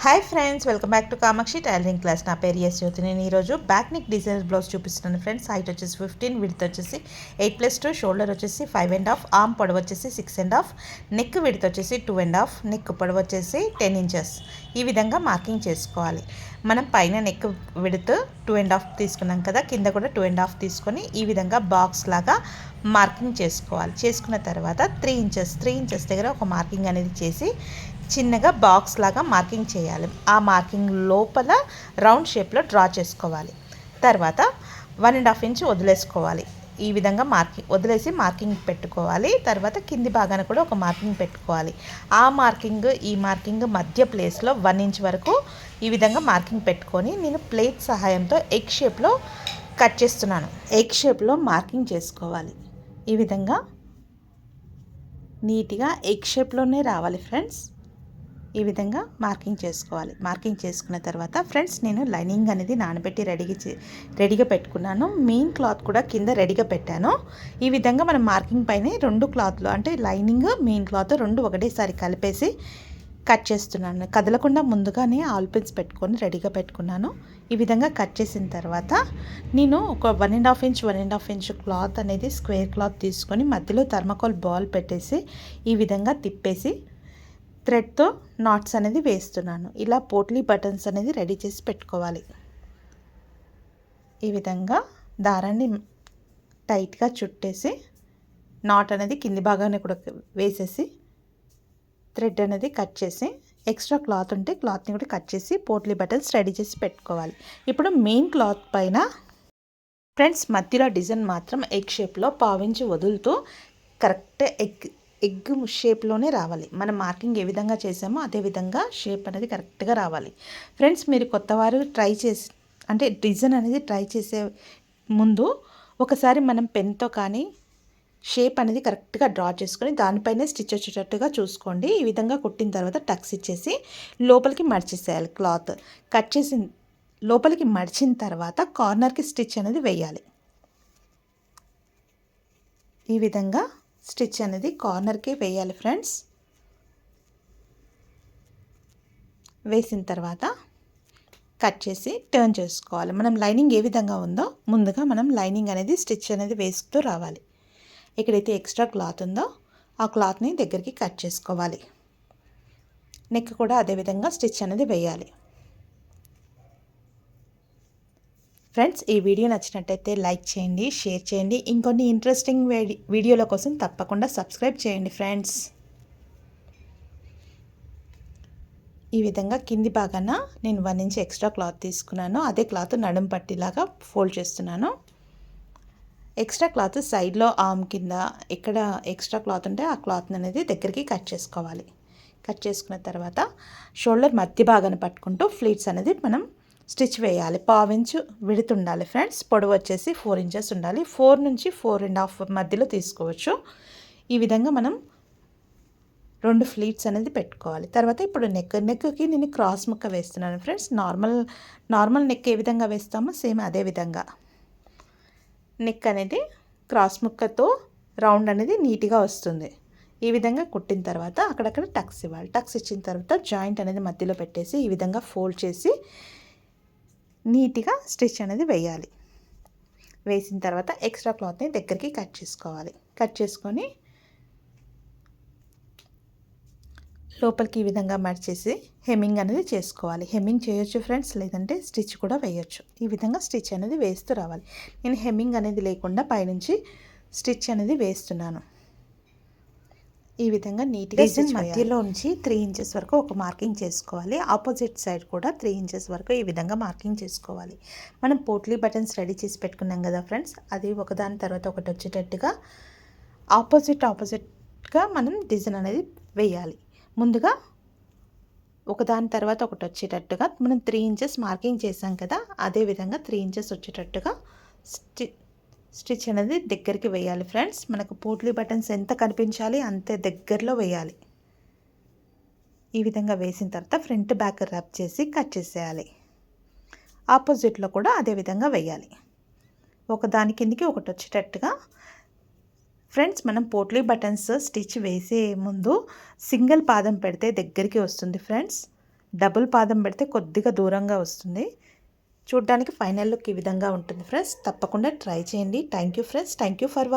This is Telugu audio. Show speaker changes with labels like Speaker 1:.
Speaker 1: Hi friends, welcome back to Kamakshi tailoring class. నా పేరు ఎస్ జ్యోతి. నేను ఈరోజు బ్యాక్ నెక్ డిజైనర్ బ్లౌజ్ చూపిస్తున్నాను ఫ్రెండ్స్. హైట్ వచ్చేసి 15, విడ్త్ వచ్చేసి 8+2, షోల్డర్ వచ్చేసి 5.5, ఆర్మ్ పొడవు వచ్చేసి 6.5, నెక్ విడ్త్ వచ్చేసి 2.5, నెక్ పొడవు వచ్చేసి 10 ఇంచెస్. ఈ విధంగా మార్కింగ్ చేసుకోవాలి. మనం పైన నెక్ విడ్త్ 2.5 తీసుకున్నాం కదా, కింద కూడా 2.5 తీసుకొని ఈ విధంగా బాక్స్ లాగా మార్కింగ్ చేసుకోవాలి. చేసుకున్న తర్వాత 3 ఇంచెస్ దగ్గర ఒక మార్కింగ్ అనేది చేసి చిన్నగా బాక్స్ లాగా మార్కింగ్ చేయాలి. ఆ మార్కింగ్ లోపల రౌండ్ షేప్లో డ్రా చేసుకోవాలి. తర్వాత 1.5 ఇంచ్ వదిలేసుకోవాలి. ఈ విధంగా వదిలేసి మార్కింగ్ పెట్టుకోవాలి. తర్వాత కింది భాగాన కూడా ఒక మార్కింగ్ పెట్టుకోవాలి. ఆ మార్కింగ్ ఈ మార్కింగ్ మధ్య ప్లేస్లో 1 ఇంచ్ వరకు ఈ విధంగా మార్కింగ్ పెట్టుకొని నేను ప్లేట్ సహాయంతో ఎగ్ షేప్లో కట్ చేస్తున్నాను. ఎగ్ షేప్లో మార్కింగ్ చేసుకోవాలి. ఈ విధంగా నీట్గా ఎగ్ షేప్లోనే రావాలి ఫ్రెండ్స్. ఈ విధంగా మార్కింగ్ చేసుకోవాలి. మార్కింగ్ చేసుకున్న తర్వాత ఫ్రెండ్స్, నేను లైనింగ్ అనేది నానబెట్టి రెడీగా పెట్టుకున్నాను. మెయిన్ క్లాత్ కూడా కింద రెడీగా పెట్టాను. ఈ విధంగా మనం మార్కింగ్ పైన 2 క్లాత్లు అంటే లైనింగ్ మెయిన్ క్లాత్ 2 ఒకటేసారి కలిపేసి కట్ చేస్తున్నాను. కదలకుండా ముందుగానే ఆల్ పిన్స్ పెట్టుకొని రెడీగా పెట్టుకున్నాను. ఈ విధంగా కట్ చేసిన తర్వాత నేను ఒక 1.5 ఇంచ్ క్లాత్ అనేది స్క్వేర్ క్లాత్ తీసుకొని మధ్యలో థర్మాకోల్ బాల్ పెట్టేసి ఈ విధంగా తిప్పేసి థ్రెడ్తో నాట్స్ అనేది వేస్తున్నాను. ఇలా పోట్లీ బటన్స్ అనేది రెడీ చేసి పెట్టుకోవాలి. ఈ విధంగా దారాన్ని టైట్గా చుట్టేసి నాట్ అనేది కింది భాగాన్ని కూడా వేసేసి థ్రెడ్ అనేది కట్ చేసి ఎక్స్ట్రా క్లాత్ ఉంటే క్లాత్ని కూడా కట్ చేసి పోట్లీ బటన్స్ రెడీ చేసి పెట్టుకోవాలి. ఇప్పుడు మెయిన్ క్లాత్ పైన ఫ్రెండ్స్ మధ్యలో డిజైన్ మాత్రం ఎగ్ షేప్లో 1/2 ఇంచ్ వదులుతూ కరెక్ట్ ఎగ్ షేప్లోనే రావాలి. మనం మార్కింగ్ ఏ విధంగా చేసామో అదే విధంగా షేప్ అనేది కరెక్ట్గా రావాలి. ఫ్రెండ్స్, మీరు కొత్తవారు డిజైన్ అనేది ట్రై చేసే ముందు ఒకసారి మనం పెన్తో కానీ షేప్ అనేది కరెక్ట్గా డ్రా చేసుకొని దానిపైనే స్టిచ్ వచ్చేటట్టుగా చూసుకోండి. ఈ విధంగా కుట్టిన తర్వాత టక్స్ ఇచ్చేసి లోపలికి మడిచేసేయాలి. క్లాత్ కట్ చేసి లోపలికి మడిచిన తర్వాత కార్నర్కి స్టిచ్ అనేది వేయాలి. ఈ విధంగా స్టిచ్ అనేది కార్నర్కి వేయాలి ఫ్రెండ్స్. వేసిన తర్వాత కట్ చేసి టర్న్ చేసుకోవాలి. మనం లైనింగ్ ఏ విధంగా ఉందో ముందుగా మనం లైనింగ్ అనేది స్టిచ్ అనేది వేస్తూ రావాలి. ఎక్కడైతే ఎక్స్ట్రా క్లాత్ ఉందో ఆ క్లాత్ని దగ్గరికి కట్ చేసుకోవాలి. నెక్ కూడా అదేవిధంగా స్టిచ్ అనేది వేయాలి. ఫ్రెండ్స్, ఈ వీడియో నచ్చినట్టయితే లైక్ చేయండి, షేర్ చేయండి. ఇంకొన్ని ఇంట్రెస్టింగ్ వీడియోల కోసం తప్పకుండా సబ్స్క్రైబ్ చేయండి ఫ్రెండ్స్. ఈ విధంగా కింది భాగాన నేను 1 ఇంచ్ ఎక్స్ట్రా క్లాత్ తీసుకున్నాను. అదే క్లాత్ నడుం పట్టీలాగా ఫోల్డ్ చేస్తున్నాను. ఎక్స్ట్రా క్లాత్ సైడ్లో ఆర్మ్ కింద ఎక్కడ ఎక్స్ట్రా క్లాత్ ఉంటే ఆ క్లాత్ అనేది దగ్గరికి కట్ చేసుకోవాలి. కట్ చేసుకున్న తర్వాత షోల్డర్ మధ్య భాగాన్ని పట్టుకుంటూ ఫ్లీట్స్ అనేది మనం స్టిచ్ వేయాలి. 1/2 ఇంచ్ విడ్త్ ఉండాలి ఫ్రెండ్స్. పొడవు వచ్చేసి 4 ఇంచెస్ ఉండాలి. 4 నుంచి 4.5 మధ్యలో తీసుకోవచ్చు. ఈ విధంగా మనం 2 ఫ్లీట్స్ అనేది పెట్టుకోవాలి. తర్వాత ఇప్పుడు నెక్కి నేను క్రాస్ ముక్క వేస్తున్నాను ఫ్రెండ్స్. నార్మల్ నెక్ ఏ విధంగా వేస్తామో సేమ్ అదే విధంగా నెక్ అనేది క్రాస్ ముక్కతో రౌండ్ అనేది నీట్గా వస్తుంది. ఈ విధంగా కుట్టిన తర్వాత అక్కడక్కడ టక్స్ ఇవ్వాలి. టక్స్ ఇచ్చిన తర్వాత జాయింట్ అనేది మధ్యలో పెట్టేసి ఈ విధంగా ఫోల్డ్ చేసి నీట్గా స్టిచ్ అనేది వేయాలి. వేసిన తర్వాత ఎక్స్ట్రా క్లాత్ని దగ్గరికి కట్ చేసుకోవాలి. కట్ చేసుకొని లోపలికి ఈ విధంగా మడిచేసి హెమ్మింగ్ అనేది చేసుకోవాలి. హెమ్మింగ్ చేయొచ్చు ఫ్రెండ్స్, లేదంటే స్టిచ్ కూడా వేయొచ్చు. ఈ విధంగా స్టిచ్ అనేది వేస్తూ రావాలి. నేను హెమ్మింగ్ అనేది లేకుండా పైనుంచి స్టిచ్ అనేది వేస్తున్నాను. ఈ విధంగా నీట్గా డిజైన్ మధ్యలో నుంచి 3 ఇంచెస్ వరకు ఒక మార్కింగ్ చేసుకోవాలి. ఆపోజిట్ సైడ్ కూడా 3 ఇంచెస్ వరకు ఈ విధంగా మార్కింగ్ చేసుకోవాలి. మనం పోట్లీ బటన్స్ రెడీ చేసి పెట్టుకున్నాం కదా ఫ్రెండ్స్, అది ఒకదాని తర్వాత ఒకటి వచ్చేటట్టుగా ఆపోజిట్గా మనం డిజైన్ అనేది వేయాలి. ముందుగా ఒకదాని తర్వాత ఒకటి వచ్చేటట్టుగా మనం 3 ఇంచెస్ మార్కింగ్ చేసాం కదా, అదే విధంగా 3 ఇంచెస్ వచ్చేటట్టుగా స్టిచ్ అనేది దగ్గరికి వేయాలి ఫ్రెండ్స్. మనకు పోట్లీ బటన్స్ ఎంత కనిపించాలి అంతే దగ్గరలో వేయాలి. ఈ విధంగా వేసిన తర్వాత ఫ్రంట్ బ్యాక్ రబ్ చేసి కట్ చేసేయాలి. ఆపోజిట్లో కూడా అదే విధంగా వేయాలి. ఒకదాని కిందికి ఒకటి వచ్చేటట్టుగా ఫ్రెండ్స్, మనం పోట్లీ బటన్స్ స్టిచ్ వేసే ముందు సింగిల్ పాదం పెడితే దగ్గరికి వస్తుంది ఫ్రెండ్స్. డబుల్ పాదం పెడితే కొద్దిగా దూరంగా వస్తుంది. చూడ్డానికి ఫైనల్ లుక్ ఈ విధంగా ఉంటుంది ఫ్రెండ్స్. తప్పకుండా ట్రై చేయండి. Thank you friends. Thank you for watching.